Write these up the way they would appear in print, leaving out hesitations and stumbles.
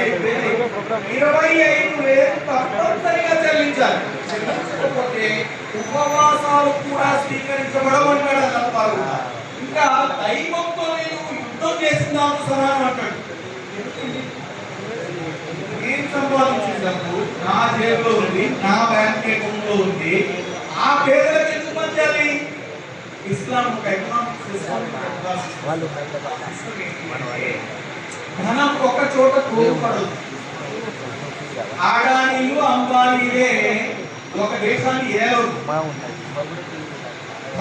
అయితే 25,000 తప్పనిసరిగా చెల్లించాలి. చెల్లించకపోతే ఉపవాసాలు కూడా స్వీకరించబడమన్నాడు అన్నవారు. ఇంకా దైవంతో నేను యుద్ధం చేస్తున్నాను సమానం అంటాడు. నేను సంపాదించిన డబ్బు నా జేబులో ఉంది, నా బ్యాంక్ అకౌంట్ లో ఉంది. ఆ పేదలకు ఎందుకు పంచాలి? ఇస్లాం ఒక ఎకనామిక్ సిస్టమ్. ధనం ఒక చోట కోల్పడదు. ఆడానీలు అంబానీలే ఒక దేశాన్ని ఏలవు.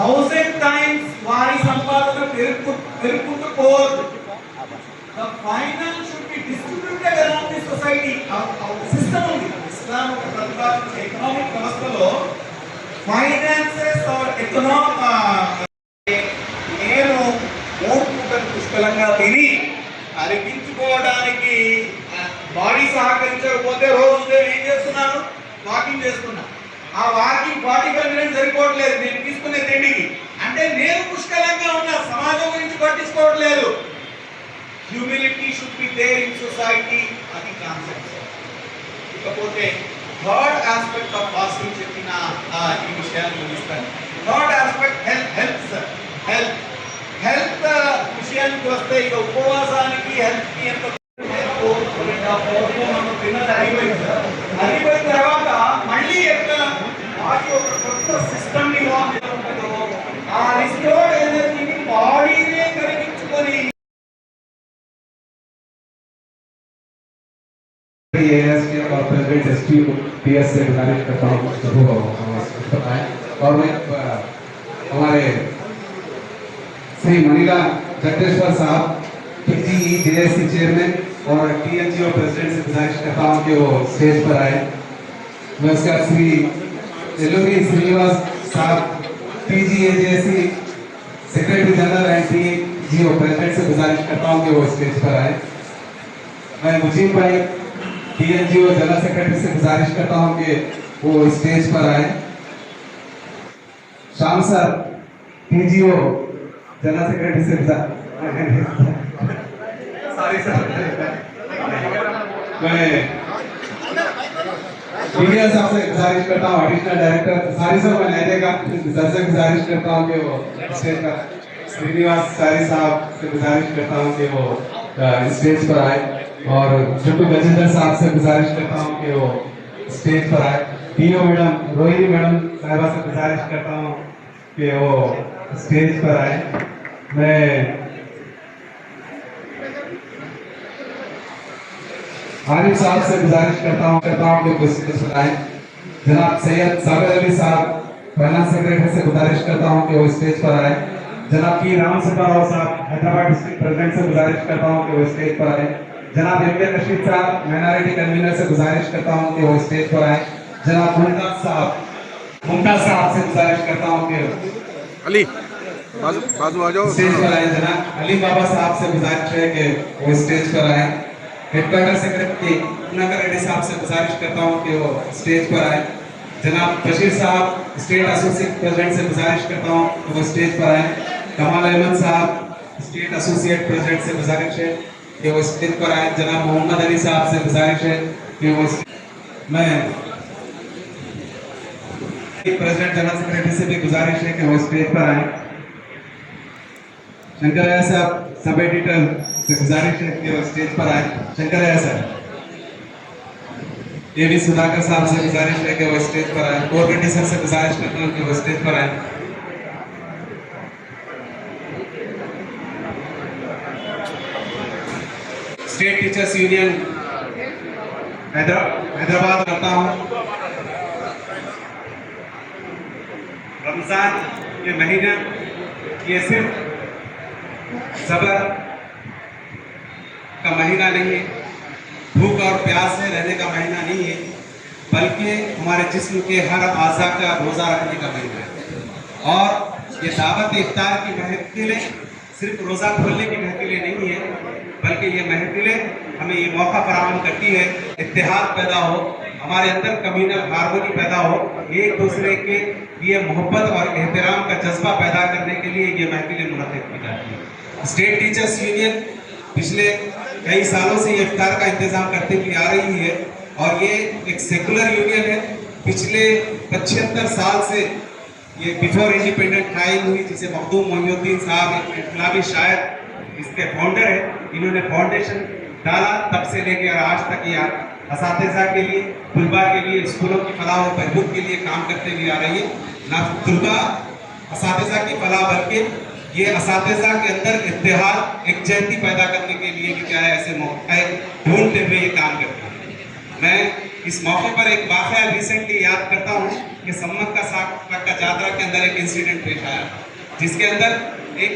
1000 times వారి సంపాదన పెరుగుకుంటూ పోవద్దు. The finance should be distributed around the society. System ఉంది. ఇస్లాం ఒక ప్రతిపాదించిన ఎకనామిక్ వ్యవస్థలో ఫైనాన్సెస్ ఆర్ నేను 3 పూటలు పుష్కలంగా తిని అరిగించుకోవడానికి బాడీ సహకరించకపోతే రోజు ఉదయం ఏం చేస్తున్నాను? వాకింగ్ చేస్తున్నా. ఆ వాకింగ్ 45 మినిట్స్ సరిపోవట్లేదు నేను తీసుకునే తిండికి. అంటే నేను పుష్కలంగా ఉన్నా, సమాజం గురించి పట్టించుకోవట్లేదు. Humility should be there in society. అది కాన్సెప్ట్. ఇకపోతే థర్డ్ ఆస్పెక్ట్ ఆఫ్ ఫాస్టింగ్ చెప్పిన ఈ విషయాన్ని చూపిస్తాను. థర్డ్ ఆస్పెక్ట్ హెల్త్ విషయానికి వస్తే ఇక ఉపవాసానికి హెల్త్ కి ఎంత అయిపోయిన తర్వాత మళ్ళీ ఎట్లా బాడీ ఒక కొత్త సిస్టమ్ ని ఉంటుందో ఆ రిస్టోర్డ్ ఎనర్జీని బాడీనే కలిగించుకొని और प्रेसिडेंट एसटी पीएस से गुजारिश करता हूँ और मैं हमारे श्री मनीला जगदेश्वर साहब पीजीई जेएससी चेयरमैन और टीएनजीओ प्रेसिडेंट से गुजारिश करता हूँ कि वो स्टेज पर आए। मैं उसका श्री एलोरी श्रीनिवास साहब PGE JSC secretary general and TNGO president से गुजारिश करता हूँ कि वो स्टेज पर आए। मैं मुजीब भाई टीएनजीओ जनरल सेक्रेटरी से गुजारिश करता हूं कि वो स्टेज पर आए। शाम सर टीजीओ जनरल सेक्रेटरी से सॉरी सर मैं मीडिया साहब से गुजारिश करता हूँ, एडिशनल डायरेक्टर सॉरी सर मैं नहीं देगा सर से गुजारिश करता हूँ कि वो स्टेज पर श्रीनिवास सारी साहब से गुजारिश करता हूँ कि वो स्टेज पर आए और छोटू गजेंद्र साहब से गुजारिश करता हूँ कि वो स्टेज पर आए। टीओ मैडम रोहिणी मैडम साहिबा से गुजारिश करता हूँ कि वो स्टेज पर आए। मैं आरिफ साहब से गुजारिश करता हूँ कि वो स्टेज पर आए। जनाब सैयद साबिर अली साहब फाइनेंस सेक्रेटरी से गुजारिश करता हूँ कि वो स्टेज पर आए। जनाब पी राम सुब्बाराव साहब हैदराबाद डिस्ट्रिक्ट प्रेसिडेंट से गुजारिश करता हूँ कि वो स्टेज पर आए। जनाब एम रशीद साहब माइनॉरिटी कन्वीनर से गुजारिश करता हूं कि वो स्टेज पर आए। जनाब मुमताज साहब से गुजारिश करता हूं कि अली बाजू आ जाओ स्टेज पर आए। जनाब अली बाबा साहब से गुजारिश है कि वो स्टेज पर आए। हेडक्वार्टर सेक्रेटरी नगर रेड्डी साहब से गुजारिश करता हूं कि वो स्टेज पर आए। जनाब बशीर साहब स्टेट एसोसिएट प्रेसिडेंट से गुजारिश करता हूं कि वो स्टेज पर आए। कमाल अहमद साहब स्टेट एसोसिएट प्रेसिडेंट से गुजारिश है कि वो स्टेज पर आए। जनाब मोहम्मद अली साहब से गुजारिश है कि वो मैं प्रेसिडेंट जनरल सेक्रेटरी से भी गुजारिश है कि वो स्टेज पर आए। शंकरैया साहब सब एडिटर से गुजारिश है कि वो स्टेज पर आए। शंकरैया सर एवी सुधाकर साहब से गुजारिश है कि वो स्टेज पर आए। कोरगड्डी सर से गुजारिश करता हूँ कि वो स्टेज पर आए। स्टेट टीचर्स यूनियन हैदराबाद करता हूं। रमजान के महीना ये सिर्फ सब्र का महीना नहीं है, भूख और प्यास से रहने का महीना नहीं है, बल्कि हमारे जिस्म के हर आज़ा का रोज़ा रखने का महीना है। और ये दावत इफ्तार की महफिलें सिर्फ रोज़ा खोलने की महफिलें नहीं है, बल्कि ये महफिलें हमें ये मौका फराहम करती है इत्तेहाद पैदा हो, हमारे अंदर कम्युनल हार्मनी पैदा हो, एक दूसरे के लिए मोहब्बत और एहतराम का जज्बा पैदा करने के लिए ये महफिलें मुनक़िद की जाती है। स्टेट टीचर्स यूनियन पिछले कई सालों से ये इफ्तार का इंतजाम करते हुए आ रही है और ये एक सेकुलर यूनियन है। पिछले 75 साल से ये बिफोर इंडिपेंडेंट कायम हुई, जिसे मखदूम मोइनुद्दीन साहब एक इनकलाबी शायर इसके फाउंडर है। इन्होंने फाउंडेशन डाला, तब से लेकर आज तक ये असातिज़ा के लिए, तलबा के लिए, स्कूलों की फलाह व बहबूद के लिए काम करते हुए आ रही है। ना तलबा असातिज़ा की फलाह बल्कि ये असातिज़ा के अंदर इत्तेहाद, एकजहती पैदा करने के लिए भी क्या है ऐसे मौके ढूंढते हुए ये काम करते हैं। मैं इस मौके पर एक वाक़या रिसेंटली याद करता हूँ कि सम्मत का साग का जातरा के अंदर एक इंसिडेंट पेश आया, जिसके अंदर एक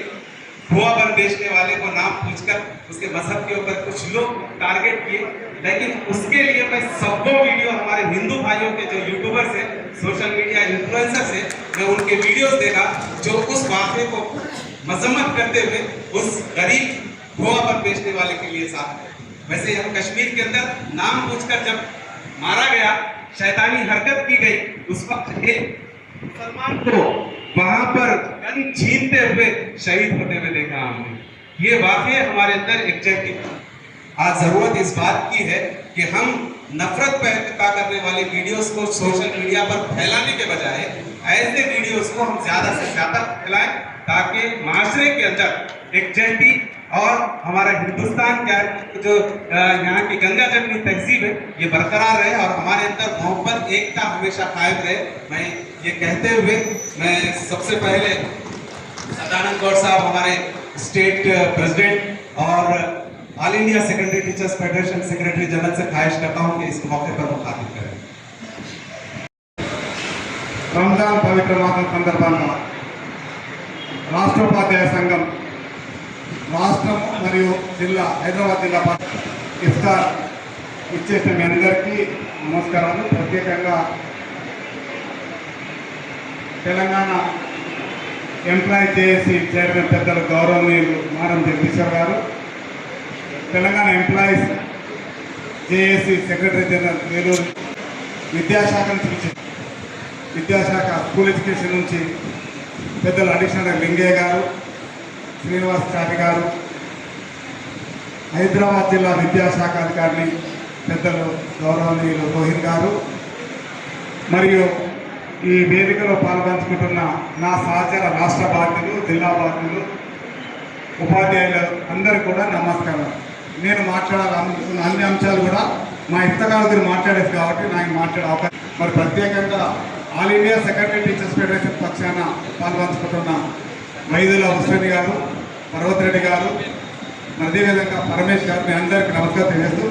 खोआ बन बेचने वाले को नाम पूछकर उसके मजहब के ऊपर कुछ लोग टारगेट किए। लेकिन उसके लिए मैं सबको वीडियो हमारे हिंदू भाइयों के जो यूट्यूबर्स हैं, सोशल मीडिया इन्फ्लुएंसर्स हैं, मैं उनके वीडियोस देखा जो उस वाक़े को मजम्मत करते हुए उस गरीब खोआ बन बेचने वाले के लिए साथ है। वैसे हम कश्मीर के अंदर नाम पूछकर जब मारा गया, शैतानी हरकत की गई, उस वक्त मुसलमान को वहां पर गन छीनते हुए शहीद होते हुए देखा हमने। ये वाकई हमारे अंदर एकजुटता था। आज जरूरत इस बात की है कि हम नफरत पैदा करने वाले वीडियोस को सोशल मीडिया पर फैलाने के बजाय ऐसे वीडियोस को हम ज्यादा से ज्यादा फैलाएं, ताकि माशरे के अंदर एकजुटता और हमारा हिंदुस्तान का जो यहाँ की गंगा जमनी तहजीब है ये बरकरार रहे और हमारे अंदर मोहब्बत, एकता हमेशा कायम रहे। मैं ये कहते हुए मैं सबसे पहले सदानंद गौड़ साहब, हमारे स्टेट प्रेसिडेंट और all India secondary teachers federation secretary general से ख्वाहिश करता हूँ कि इस मौके पर मुखातिब करें। రంజాన్ పవిత్ర మాసం సందర్భంగా రాష్ట్రోపాధ్యాయ సంఘం రాష్ట్రం మరియు జిల్లా హైదరాబాద్ జిల్లా ఇఫ్తార్ ఇచ్చేసిన మీ అందరికీ నమస్కారాలు. ప్రత్యేకంగా తెలంగాణ ఎంప్లాయీ జేఏసీ చైర్మన్ పెద్దలు గౌరవనీయులు మారం జగదీశ్వర్ గారు, Telangana employees JAC secretary general Vellore, విద్యాశాఖ నుంచి విద్యాశాఖ స్కూల్ ఎడ్యుకేషన్ నుంచి పెద్దలు అడిషనల్ లింగయ్య గారు, శ్రీనివాస్ చారి గారు, హైదరాబాద్ జిల్లా విద్యాశాఖ అధికారిని పెద్దలు గౌరవనీయులు రోహిన్ గారు, మరియు ఈ వేదికలో పాల్పంచుకుంటున్న నా సహచర రాష్ట్ర బాధ్యులు, జిల్లా బాధ్యులు, ఉపాధ్యాయులు అందరూ కూడా నమస్కారం. నేను మాట్లాడాలనుకున్న అన్ని అంశాలు కూడా మా ఇష్టకాల మాట్లాడేది కాబట్టి నాకు మాట్లాడే అవకాశం. మరి ప్రత్యేకంగా all India secondary teachers federation పక్షాన పాల్పంచుకుంటున్న మైదుల హుస్సేన్ గారు, పర్వత్ రెడ్డి గారు, అదేవిధంగా పరమేష్ గారు, మీ అందరికీ నమస్కారం చేస్తూ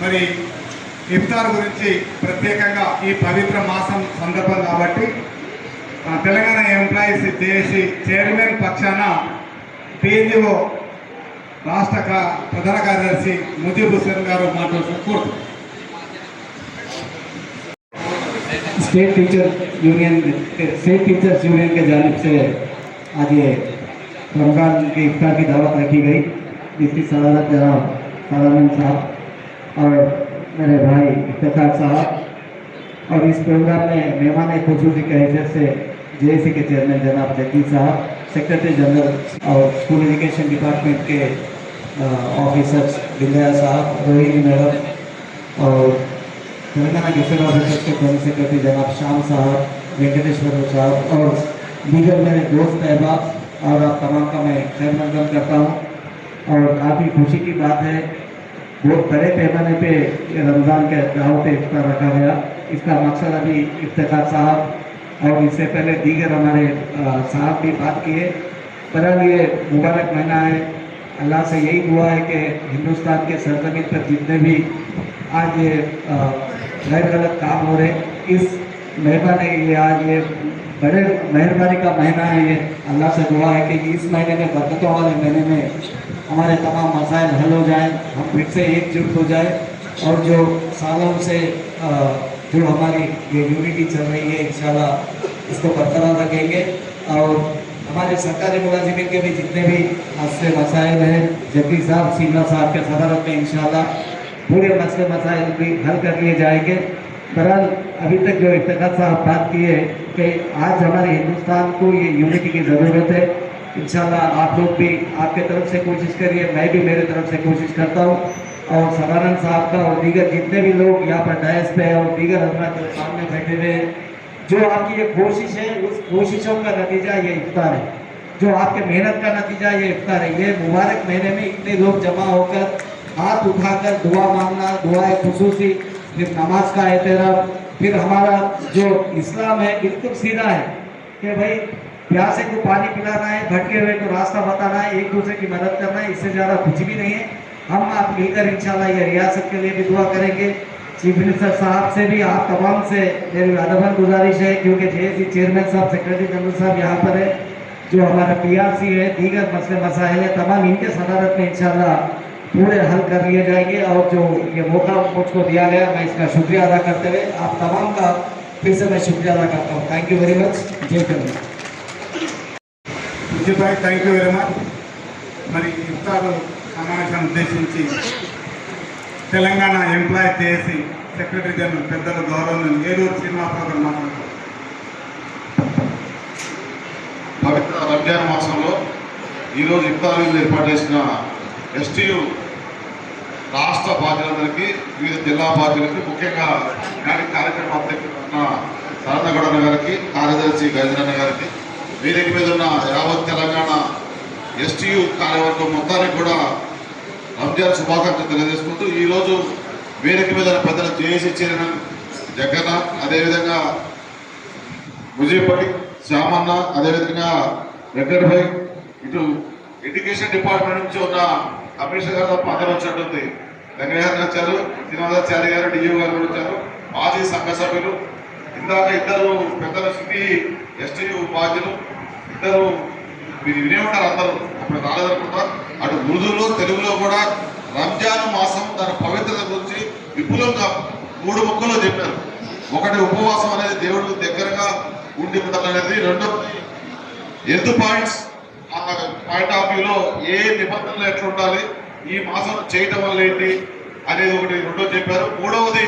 మరి ఇఫ్తార్ గురించి ప్రత్యేకంగా ఈ పవిత్ర మాసం సందర్భం కాబట్టి తెలంగాణ ఎంప్లాయీస్ జేఏసీ చైర్మన్ పక్షాన టీఎన్జిఓ రాష్ట్ర ప్రధాన కార్యదర్శి ముజీబ్ హుస్సేన్ గారు మాట్లాడుతూ स्टेट टीचर्स यूनियन के जानिब से आज ये रमज़ान के इफ्तार की दावत रखी गई, जिसकी सदारत जनाब सदानंद साहब और मेरे भाई इफ्तिखार साहब, और इस प्रोग्राम में मेहमान खुसूसी की हैसियत से जेएसी के चेयरमैन जनाब जगदीश साहब, सेक्रेटरी जनरल और स्कूल एजुकेशन डिपार्टमेंट के ऑफिसर्स बिंदया साहब, रोहिणी मैडम और तेलंगाना गेजेट ऑफिसर्स के जॉइंट सेक्रेटरी जनाब श्याम साहब, वेंकटेश्वर साहब और दीगर मेरे दोस्त अहबाब और आप तमाम का मैं खैर मकदम करता हूँ। और काफ़ी खुशी की बात है, बहुत बड़े पैमाने पे रमज़ान के दावत इफ्तार रखा गया। इसका मकसद अभी इफ्तिखार साहब और इससे पहले दीगर हमारे साहब भी बात किए। बहरहाल ये मुबारक महीना है, अल्लाह से यही दुआ है कि हिंदुस्तान के सरजमीन पर जितने भी आज ये गैर गलत काम हो रहे, इस मेहरबानी ये आज ये बड़े मेहरबानी का महीना है। ये अल्लाह से दुआ है कि इस महीने में, बरकतों वाले महीने में हमारे तमाम मसाइल हल हो जाएं, हम फिर से एकजुट हो जाए और जो सालों से जो हमारी ये यूनिटी चल रही है इंशाल्लाह इसको बरकरार रखेंगे। और हमारे सरकारी मुलाजिमिन के भी जितने भी मसले मसाइल हैं, जगदीश साहब सीमा साहब के सदारत में इंशाल्लाह पूरे मसले मसाइल भी हल कर लिए जाएंगे। बहरहाल अभी तक जो इफ्तिखार साहब बात की है कि आज हमारे हिंदुस्तान को ये यूनिटी की ज़रूरत है, इंशाल्लाह आप लोग भी आपके तरफ से कोशिश करिए, मैं भी मेरे तरफ से कोशिश करता हूँ। और सदानंद साहब का और दीगर जितने भी लोग यहाँ पर डायस पे और दीगर हजरात जो सामने बैठे हुए हैं, जो आपकी ये कोशिश है उस कोशिशों का नतीजा ये इफ्तार है, जो आपके मेहनत का नतीजा ये इफ्तार है। ये मुबारक महीने में इतने लोग जमा होकर हाथ उठाकर दुआ मांगना, दुआ खुसूसी, फिर नमाज का एहतराम, फिर हमारा जो इस्लाम है बिल्कुल सीधा है कि भाई प्यासे को पानी पिलाना है, भटके हुए को रास्ता बताना है, एक दूसरे की मदद करना है, इससे ज़्यादा कुछ भी नहीं है। हम आप मिलकर इंशाल्लाह ये रियासत के लिए भी दुआ करेंगे। चीफ मिनिस्टर साहब से भी आप तमाम से मेरी अदबन गुजारिश है, क्योंकि जेएसी चेयरमैन साहब, सेक्रेटरी जनरल साहब यहाँ पर है, जो हमारा पीआरसी है, दीगर मसले मसाइल है, तमाम इनके सदारत में इंशाल्लाह पूरे हल कर लिए जाएंगे। और जो ये मौका मुझको दिया गया, मैं इसका शुक्रिया अदा करते हुए आप तमाम का फिर से मैं शुक्रिया अदा करता हूँ। Thank you very much. जय कन्या। భాయ్ థ్యాంక్ యూ వెరీ మచ్. మరి ఇఫ్తారు సమావేశాన్ని ఉద్దేశించి తెలంగాణ ఎంప్లాయీ చేసి సెక్రటరీ జనరల్ పెద్దల గౌరవం ఏలూరు శ్రీనివాసరావు గారు మాట్లాడుతారు. పవిత్ర రంజాన్ మాసంలో ఈరోజు ఇఫ్తార్ విందు ఏర్పాటు చేసిన ఎస్టీయు రాష్ట్ర బాధ్యులందరికీ, వివిధ జిల్లా బాధ్యులకి, ముఖ్యంగా నాటి కార్యక్రమ అధ్యక్షుడు సరన్నగౌడ గారికి, కార్యదర్శి గజనన్న గారికి, వేదిక మీద ఉన్న యావత్ తెలంగాణ ఎస్టీయు కార్యవర్గం మొత్తానికి కూడా రంజాన్ శుభాకాంక్షలు తెలియజేసుకుంటూ, ఈరోజు వేదిక మీద ఉన్న పెద్దలు జేఏసీ చైర్మన్ జగన్న, అదేవిధంగా ముజీపటి శ్యామన్న, అదేవిధంగా వెంకటభాయ్, ఇటు ఎడ్యుకేషన్ డిపార్ట్మెంట్ నుంచి ఉన్న కమిషనర్ గారు తప్ప అందరూ వచ్చినట్టుంది. వెంకయ్య గారు వచ్చారు, శ్రీనివాసాచార్య గారు, డియూ గారు కూడా వచ్చారు, మాజీ సంఘ సభ్యులు, ఇందాక ఇద్దరు పెద్దల సిటీ ఎస్టీయు బాధ్యులు, ఇద్దరు మీరు వినే ఉంటారు, అందరూ అప్పుడు రాలేదనుకుంటా. అటు ఉర్దూలో తెలుగులో కూడా రంజాన్ మాసం దాని పవిత్రత గురించి విపులంగా 3 ముక్కల్లో చెప్పారు. ఒకటి, ఉపవాసం అనేది దేవుడు దగ్గరగా ఉండి ఉండాలనేది. రెండోది, హెల్త్ పాయింట్స్ పాయింట్ ఆఫ్ వ్యూలో ఏ నిబంధనలు ఎట్లా ఉండాలి, ఈ మాసం చేయటం వల్ల ఏంటి అనేది ఒకటి రెండో చెప్పారు. మూడవది,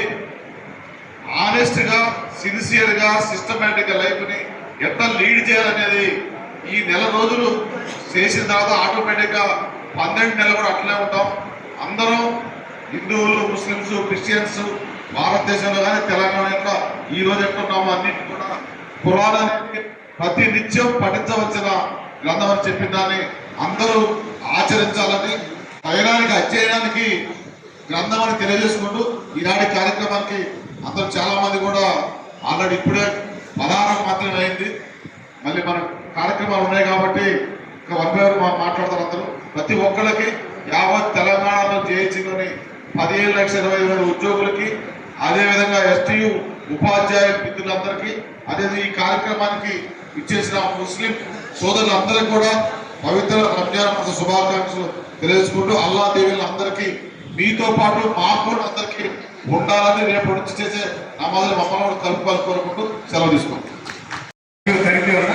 ఆనెస్ట్గా, సిన్సియర్గా, సిస్టమేటిక్గా లైఫ్ని ఎట్లా లీడ్ చేయాలనేది. ఈ నెల రోజులు చేసిన తర్వాత ఆటోమేటిక్గా 12 నెలలు కూడా అట్లనే ఉంటాం. అందరం హిందువులు, ముస్లిమ్స్, క్రిస్టియన్స్, భారతదేశంలో కానీ తెలంగాణ ఈ రోజు ఎట్లున్నామో అన్నింటి కూడా ఖురాన్ అనేది ప్రతి నిత్యం పఠించవలసిన గ్రంథం అని చెప్పిన దాన్ని అందరూ ఆచరించాలని, తైరానికి అధ్యయనానికి గ్రంథం అని తెలియజేసుకుంటూ ఈనాటి కార్యక్రమానికి అందరూ చాలా మంది కూడా ఆల్రెడీ ఇప్పుడే 16 మాత్రమే అయింది. మళ్ళీ మన కార్యక్రమాలు ఉన్నాయి కాబట్టి ఇంకా 1 by 1 మాట్లాడతారు అందరూ. ప్రతి ఒక్కరికి యావత్ తెలంగాణలో జేఏసీలోని 15,20,000 ఉద్యోగులకి, అదేవిధంగా ఎస్టీయు ఉపాధ్యాయ మిత్రులందరికీ, అదే ఈ కార్యక్రమానికి ఇచ్చేసిన ముస్లిం సోదరులందరికీ కూడా పవిత్ర రంజాన్ మాస శుభాకాంక్షలు తెలియజేసుకుంటూ, అల్లా దేవుళ్ళ అందరికీ మీతో పాటు మాకు అందరికీ ఉండాలని రేపు నుంచి చేసే నమాజులు మమ్మల్ని కూడా కలుపుకోవాలి కోరుకుంటూ సెలవు తీసుకుంటాం. థ్యాంక్ యూ అన్న.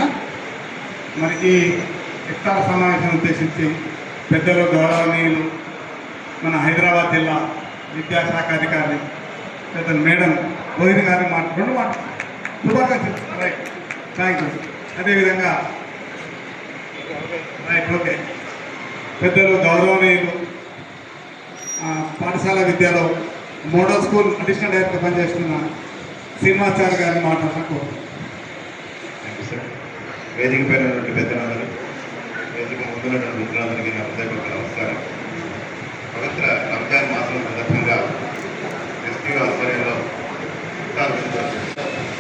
మరి ఈ ఇఫ్తార్ సమావేశం ఉద్దేశించి పెద్దలు గౌరవనీయులు మన హైదరాబాద్ జిల్లా విద్యాశాఖ అధికారి పెద్దలు మేడం గోవింద్ గారిని శుభాకాంక్షలు. Right, thank you. అదేవిధంగా రైట్, ఓకే, పెద్దలు గౌరవనీయులు పాఠశాల విద్యలో మోడల్ స్కూల్ అడిషనల్ డైరెక్టర్ పనిచేస్తున్న శ్రీనివాసాచార్య గారిని మాట్లాడుతూ వేదిక పైన ఉన్నటువంటి పెద్దలందరూ, వేదిక ముందున్నటువంటి మిత్రులందరికీ నా హృదయపూర్వక నమస్కారం. పవిత్ర రంజాన్ మాసం సందర్భంగా ఎస్టీయు ఆధ్వర్యంలో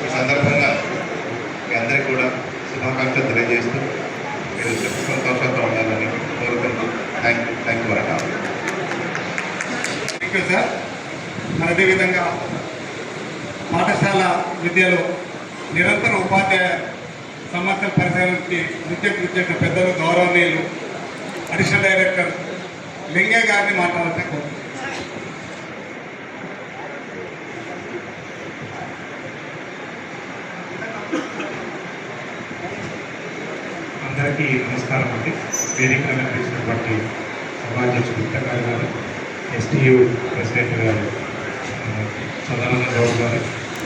ఈ సందర్భంగా మీ అందరికీ కూడా శుభాకాంక్షలు తెలియజేస్తూ మీరు సంతోషంగా ఉండాలని కోరుకుంటూ థ్యాంక్ యూ వరకా. Thank you sir. మరి అదేవిధంగా పాఠశాల విద్యలో నిరంతర ఉపాధ్యాయ సమస్యల పరిశీలనకి విద్యకు పెద్దలు గౌరవనీయులు అడిషనల్ డైరెక్టర్ లింగయ్య గారిని మాట్లాడాలని కోరుతున్నాను. అందరికీ నమస్కారం అండి. వేదిక అలంకరించినటువంటి సభాధ్యక్షుడు విత్తగారు గారు, ఎస్టీయు ప్రెసిడెంట్ గారు సదానంద గౌడ్ గారు,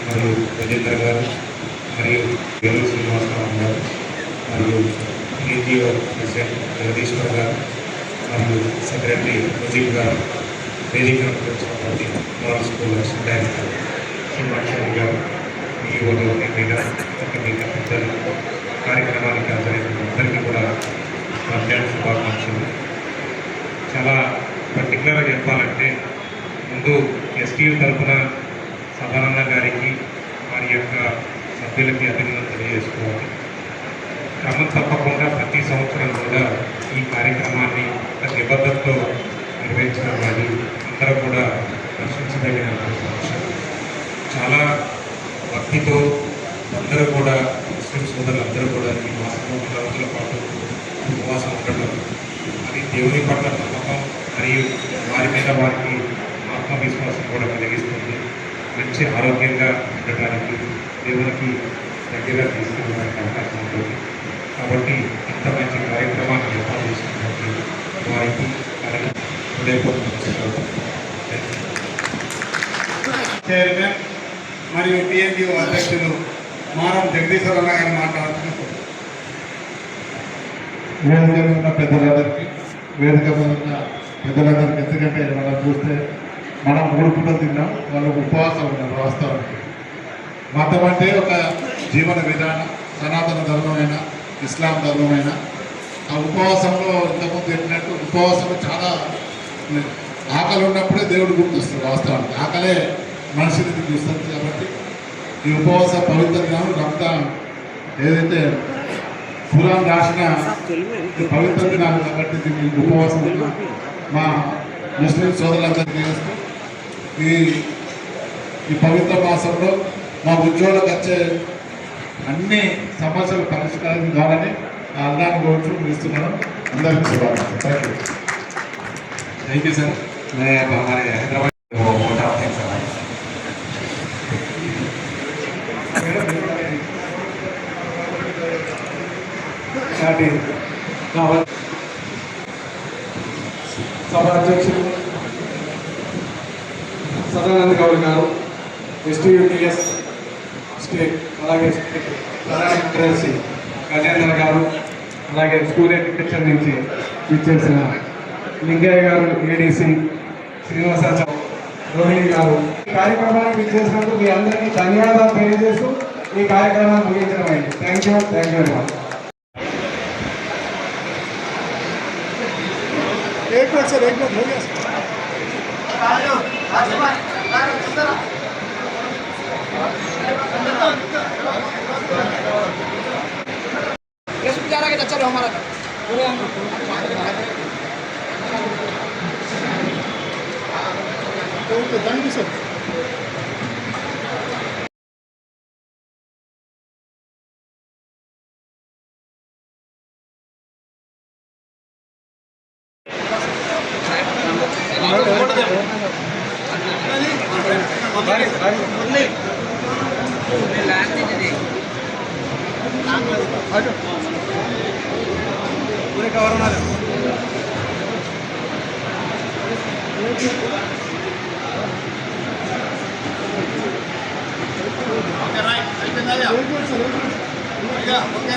మరియు గజేందర్ గారు, మరియు వేలు శ్రీనివాసరావు గారు, మరియు టీఎన్జిఓ ప్రెసిడెంట్ జగదీశ్వర్ గారు మరియు సెక్రటరీ ముజీబ్ గారు, వేదికలకు వచ్చినటువంటి model school assistant director Srinivasa Reddy గారు, ఈఓలు ఎంపీగా మిగతా పెద్దలు, కార్యక్రమానికి హాజరైన అందరికీ కూడా రంజాన్ శుభాకాంక్షలు. చాలా పర్టికులర్గా చెప్పాలంటే ముందు ఎస్టీయూ తరఫున సదానంద గారికి వారి యొక్క సభ్యులకి అభినందనలు తెలియజేసుకోవాలి. క్రమం తప్పకుండా ప్రతి సంవత్సరం కూడా ఈ కార్యక్రమాన్ని ఒక నిబద్ధతతో నిర్వహించడం కానీ అందరూ కూడా ప్రశంసదగిన అంశం. చాలా భక్తితో అందరూ కూడా ముస్లిం సోదరులందరూ కూడా ఈ మాసంలో 3 రోజుల పాటు ఉపవాసం ఉండడం, అది దేవుని పట్ల నమ్మకం మరియు వారి మీద వారికి ఆత్మవిశ్వాసం కూడా కలిగిస్తుంది. మంచి ఆరోగ్యంగా ఉండటానికి దేవునికి దగ్గరగా తీసుకెళ్ళడానికి అవకాశం ఉంటుంది. కాబట్టి ఇంత మంచి కార్యక్రమాన్ని ఏర్పాటు చేసినటువంటి వారికి హృదయపూర్వక చైర్మన్ మరియు టీఎన్జిఓ అధ్యక్షులు మారం జగదీశ్వరరావు గారు మాట్లాడుతున్నారు. వేదిక మీద ఉన్న పెద్దలందరికీ, వేదిక మీద ఉన్న పెద్దలందరికీ, ఎందుకంటే మనం చూస్తే మనం 3 పూటలు తిన్నాం, వాళ్ళు ఉపవాసం ఉన్నారు. వాస్తవానికి మతం అంటే ఒక జీవన విధానం, సనాతన ధర్మమైన ఇస్లాం ధర్మమైన ఆ ఉపవాసంలో ఇంతకుముందు చెప్పినట్టు ఉపవాసంలో చాలా ఆకలి ఉన్నప్పుడే దేవుడు గుర్తొస్తుంది. వాస్తవానికి ఆకలే మనిషిని చూస్తుంది. కాబట్టి ఈ ఉపవాస పవిత్ర దినం రంజాన్ ఏదైతే ఖురాన్ రాసిన పవిత్ర దినాలు కాబట్టి దీన్ని ఉపవాసం మా ముస్లిం సోదరులందరికీ చేస్తూ ఈ పవిత్ర మాసంలో మా ఉద్యోగులకు వచ్చే అన్ని సమస్యలు పరిష్కారం కావాలని అల్లాహ్ని కోరుతూ ఇస్తున్నాను. అందరికీ శుభాకాంక్షలు. Thank you sir. मैं अब हमारे हैदराबाद को मोटा थैंक्स सर. సభ అధ్యక్షులు సదానంద గౌడ్ గారు, ఎస్టీయూటీఎస్ స్టేట్, అలాగే ప్రధాన కార్యదర్శి గజేంద్ర గారు, అలాగే స్కూల్ ఎడ్యుకేషన్ నుంచి ఇచ్చేసిన లింగయ్య గారు, ఏడీసీ శ్రీనివాసాచార్య, రోహిణి గారు, ఈ కార్యక్రమానికి ఇచ్చేసినందుకు మీ అందరికీ ధన్యవాదాలు తెలియజేస్తూ ఈ కార్యక్రమాన్ని ముగించడం అయింది. Thank you very much. एक मिनट सर, 1 मिनट हो गया सर. हमारा थैंक यू सर. पूरे कवर होना है. ఓకే రైట్ అయిపోయిందా? ఓకే